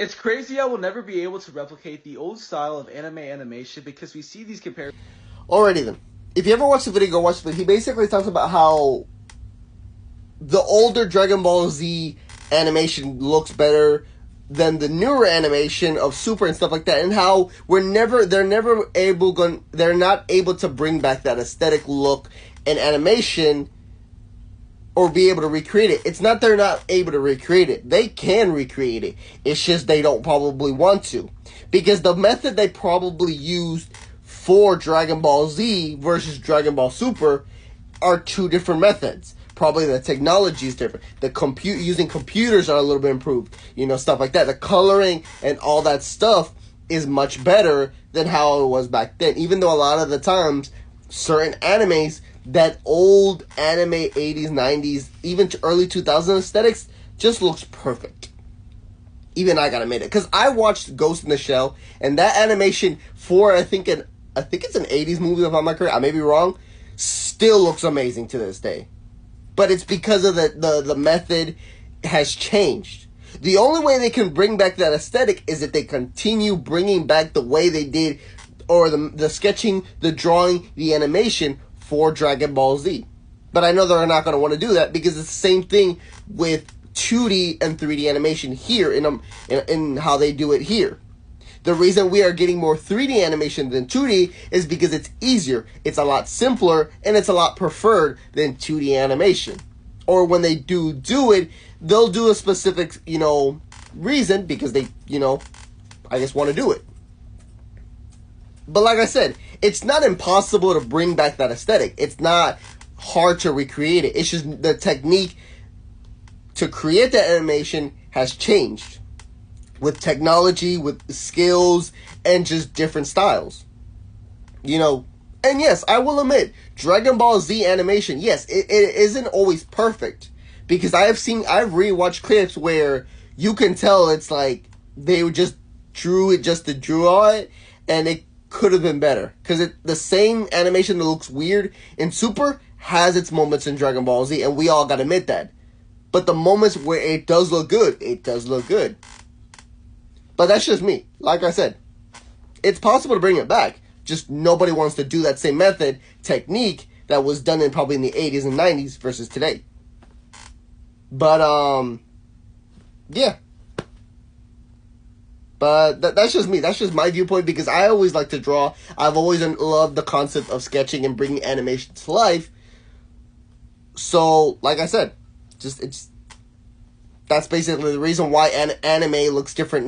It's crazy how we'll never be able to replicate the old style of anime animation because we see these comparisons. Alrighty then. If you ever watch the video, go watch the video. He basically talks about how the older Dragon Ball Z animation looks better than the newer animation of Super and stuff like that, and how they're not able to bring back that aesthetic look and animation or be able to recreate it. It's not they're not able to recreate it. They can recreate it. It's just they don't probably want to. Because the method they probably used for Dragon Ball Z versus Dragon Ball Super are two different methods. Probably the technology is different. Using computers are a little bit improved. Stuff like that. The coloring and all that stuff is much better than how it was back then. Even though a lot of the times, certain animes, that old anime 80s, 90s, even to early 2000s aesthetics just looks perfect. Even I gotta admit it. Because I watched Ghost in the Shell, and that animation for, I think it's an 80s movie, if I'm not correct, I may be wrong, still looks amazing to this day. But it's because of the method has changed. The only way they can bring back that aesthetic is if they continue bringing back the way they did, or the sketching, the drawing, the animation for Dragon Ball Z. But I know they're not going to want to do that because it's the same thing with 2D and 3D animation here in how they do it here. The reason we are getting more 3D animation than 2D is because it's easier, it's a lot simpler, and it's a lot preferred than 2D animation. Or when they do it, they'll do a specific, reason because they, I guess want to do it. But like I said, it's not impossible to bring back that aesthetic. It's not hard to recreate it. It's just the technique to create that animation has changed. With technology, with skills, and just different styles. And yes, I will admit, Dragon Ball Z animation, yes, it isn't always perfect. Because I've rewatched clips where you can tell it's like they just drew it just to draw it, and it could have been better. Because the same animation that looks weird in Super has its moments in Dragon Ball Z, and we all gotta admit that. But the moments where it does look good, it does look good. But that's just me. Like I said, it's possible to bring it back. Just nobody wants to do that same technique that was done probably in the 80s and 90s versus today. But, yeah. But that's just me. That's just my viewpoint because I always like to draw. I've always loved the concept of sketching and bringing animation to life. So, like I said, that's basically the reason why anime looks different